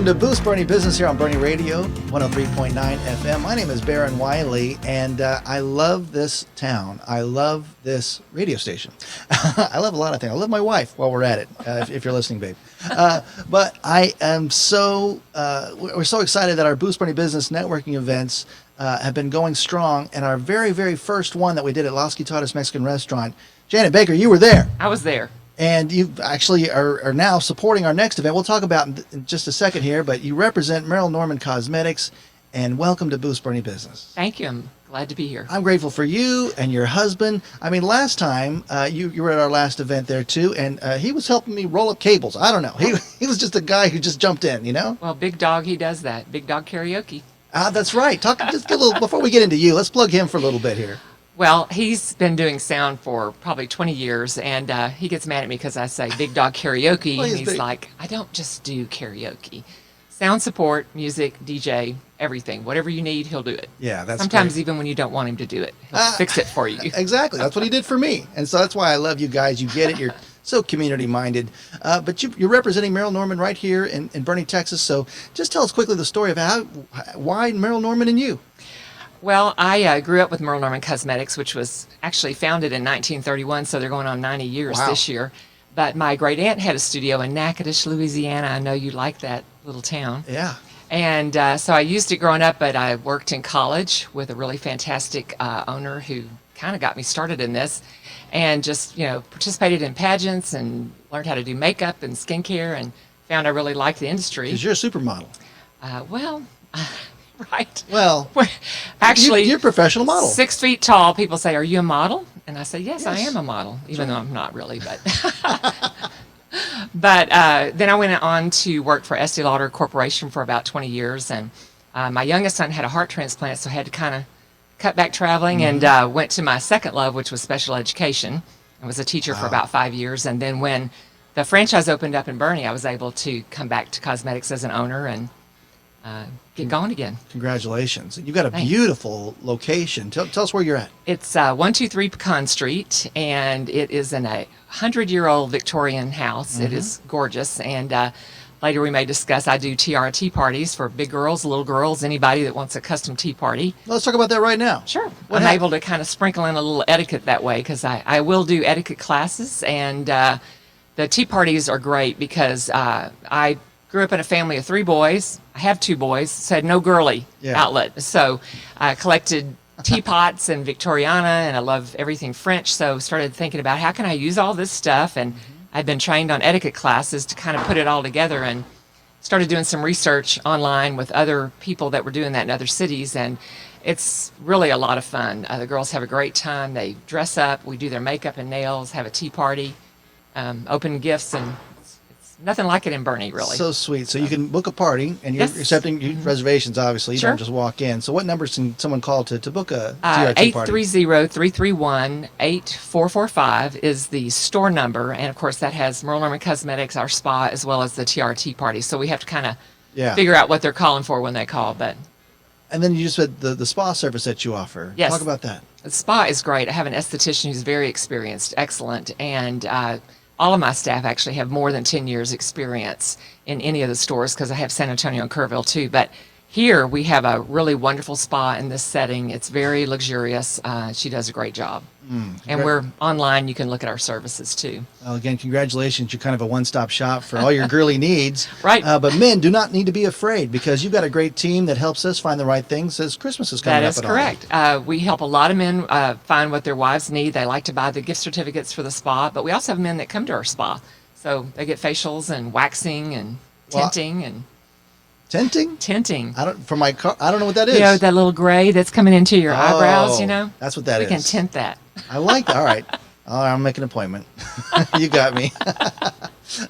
Welcome to Boost Boerne Business here on Boerne Radio, 103.9 FM. My name is Baron Wiley, and I love this town. I love this radio station. I love a lot of things. I love my wife while we're at it, if you're listening, babe. But I am we're so excited that our Boost Boerne Business networking events have been going strong, and our very, very first one that we did at Las Quitadas Mexican Restaurant, Janet Baker, you were there. I was there. And you actually are now supporting our next event. We'll talk about in just a second here, but you represent Merle Norman Cosmetics, and welcome to Boost Boerne Business. Thank you. I'm glad to be here. I'm grateful for you and your husband. I mean, last time you were at our last event there too, and he was helping me roll up cables. I don't know. He was just a guy who just jumped in, you know? Well, Big Dog, he does that. Big Dog Karaoke. That's right. Just get a little before we get into you. Let's plug him for a little bit here. Well, he's been doing sound for probably 20 years, and he gets mad at me because I say Big Dog Karaoke, Well, and he's like, I don't just do karaoke. Sound support, music, DJ, everything. Whatever you need, he'll do it. Yeah, that's Sometimes great. Even when you don't want him to do it, he'll fix it for you. Exactly. That's what he did for me. And so that's why I love you guys. You get it. You're so community-minded. But you're representing Merle Norman right here in Boerne, Texas. So just tell us quickly the story of why Merle Norman and you. Well, I grew up with Merle Norman Cosmetics, which was actually founded in 1931, so they're going on 90 years this year. But my great aunt had a studio in Natchitoches, Louisiana. I know you like that little town. Yeah. And so I used it growing up, but I worked in college with a really fantastic owner who kind of got me started in this, and just, participated in pageants and learned how to do makeup and skincare, and found I really liked the industry. Because you're a supermodel. Right. Well, actually, you're a professional model. 6 feet tall. People say, "Are you a model?" And I say, "Yes, I am a model," even though I'm not really. But but then I went on to work for Estee Lauder Corporation for about 20 years, and my youngest son had a heart transplant, so I had to kind of cut back traveling, and went to my second love, which was special education. I was a teacher for about 5 years, and then when the franchise opened up in Boerne, I was able to come back to cosmetics as an owner and get going again. Congratulations. You've got a beautiful location. Tell us where you're at. It's 123 Pecan Street, and it is in a 100-year-old Victorian house. It is gorgeous, and later we may discuss, I do Tierra Tea Parties for big girls, little girls, anybody that wants a custom tea party. Let's talk about that right now. Sure. I'm able to kind of sprinkle in a little etiquette that way, because I will do etiquette classes, and the tea parties are great because I grew up in a family of 3 boys. I have 2 boys, so I had no girly outlet. So I collected teapots and Victoriana, and I love everything French. So started thinking about how can I use all this stuff. And I'd been trained on etiquette classes to kind of put it all together, and started doing some research online with other people that were doing that in other cities. And it's really a lot of fun. The girls have a great time. They dress up. We do their makeup and nails, have a tea party, open gifts, and nothing like it in Boerne, really. So sweet. So you can book a party, and you're accepting reservations, obviously. You don't just walk in. So what numbers can someone call to book a TRT party? 830-331-8445 is the store number. And, of course, that has Merle Norman Cosmetics, our spa, as well as the TRT party. So we have to kind of figure out what they're calling for when they call. And then you just said the spa service that you offer. Yes. Talk about that. The spa is great. I have an esthetician who's very experienced, excellent, and all of my staff actually have more than 10 years experience in any of the stores, because I have San Antonio and Kerrville too. But here we have a really wonderful spa in this setting. It's very luxurious. She does a great job. And we're online. You can look at our services too. Well, again, congratulations. You're kind of a one-stop shop for all your girly needs. Right. But men do not need to be afraid, because you've got a great team that helps us find the right things as Christmas is coming up. That is correct. We help a lot of men find what their wives need. They like to buy the gift certificates for the spa, but we also have men that come to our spa. So they get facials and waxing and tinting and... Tinting? Tinting. I don't know what that is. That little gray that's coming into your eyebrows, That's what that is. We can tint that. I like that. All right. I'll make an appointment. You got me.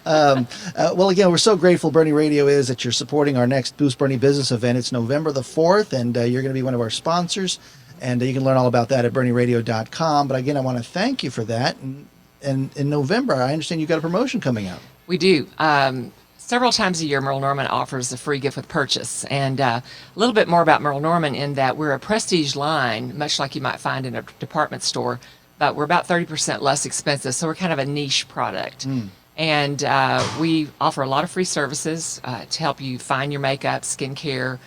Well, again, we're so grateful, Boerne Radio is, that you're supporting our next Boost Boerne Business event. It's November the 4th, and you're going to be one of our sponsors. And you can learn all about that at BoerneRadio.com. But again, I want to thank you for that. And in November, I understand you've got a promotion coming out. We do. Several times a year, Merle Norman offers a free gift with purchase. And a little bit more about Merle Norman in that we're a prestige line, much like you might find in a department store, but we're about 30% less expensive, so we're kind of a niche product. And we offer a lot of free services to help you find your makeup, skincare.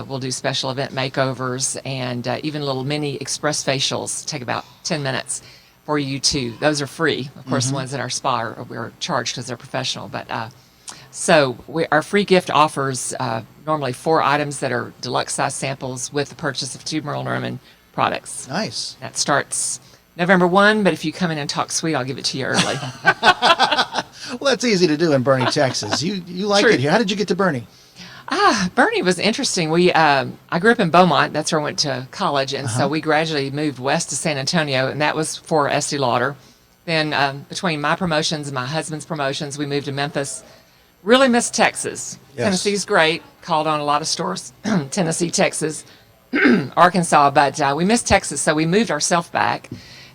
We'll do special event makeovers and even little mini express facials. Take about 10 minutes for you too. Those are free. Of course, the ones in our spa we're charged because they're professional. But our free gift offers normally 4 items that are deluxe size samples with the purchase of 2 Merle Norman products. Nice. That starts November 1, but if you come in and talk sweet, I'll give it to you early. Well, that's easy to do in Boerne, Texas. You like True. it here. How did you get to Boerne? Boerne was interesting. I grew up in Beaumont. That's where I went to college, and so we gradually moved west to San Antonio, and that was for Estee Lauder. Then between my promotions and my husband's promotions, we moved to Memphis. Really missed Texas. Yes. Tennessee's great. Called on a lot of stores. Tennessee, Texas, Arkansas, but we missed Texas, so we moved ourselves back.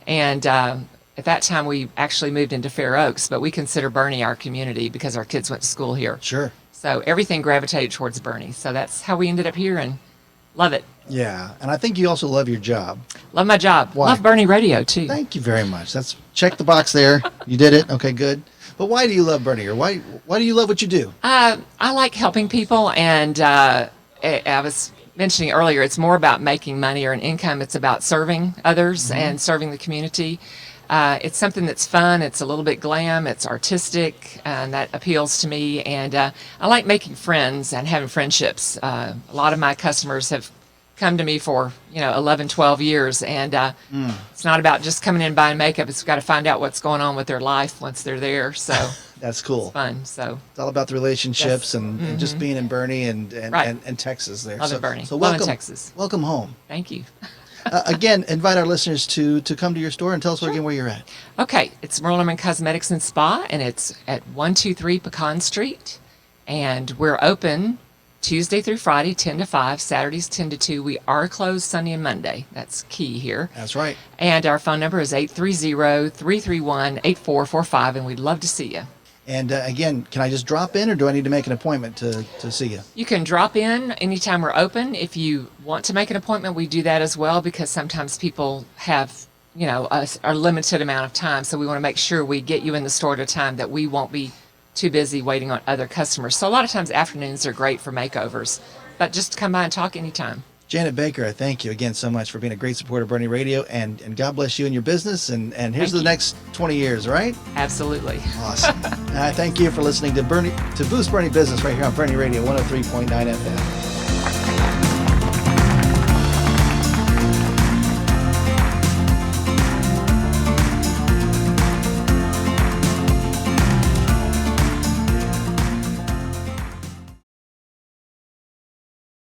And at that time, we actually moved into Fair Oaks, but we consider Boerne our community because our kids went to school here. Sure. So everything gravitated towards Boerne. So that's how we ended up here and love it. Yeah, and I think you also love your job. Love my job. Why? Love Boerne Radio, too. Thank you very much. That's check the box there. You did it. Okay, good. But why do you love Boerne, or why do you love what you do? I like helping people, and I was mentioning earlier, it's more about making money or an income. It's about serving others and serving the community. It's something that's fun. It's a little bit glam. It's artistic, and that appeals to me. And I like making friends and having friendships. A lot of my customers have come to me for 11, 12 years, and it's not about just coming in and buying makeup. It's got to find out what's going on with their life once they're there. So That's cool. it's fun. So It's all about the relationships Yes. and just being in Boerne and Right. Texas there. Love it, Boerne. So Love it, welcome, Texas. welcome home. thank you. Again, invite our listeners to come to your store and tell us again where you're at. Okay, it's Merle Norman Cosmetics and Spa, and it's at 123 Pecan Street, and we're open Tuesday through Friday, 10 to 5, Saturdays 10 to 2. We are closed Sunday and Monday. That's key here. That's right. And our phone number is 830-331-8445, and we'd love to see you. And again, can I just drop in, or do I need to make an appointment to see you? You can drop in anytime we're open. If you want to make an appointment, we do that as well, because sometimes people have, a limited amount of time. So we want to make sure we get you in the store at a time that we won't be too busy waiting on other customers. So a lot of times afternoons are great for makeovers, but just come by and talk anytime. Janet Baker, I thank you again so much for being a great supporter of Boerne Radio, and God bless you and your business. And here's Thank the you. next 20 years, right? Absolutely. Awesome. And I thank you for listening to Boost Boerne Business right here on Boerne Radio 103.9 FM.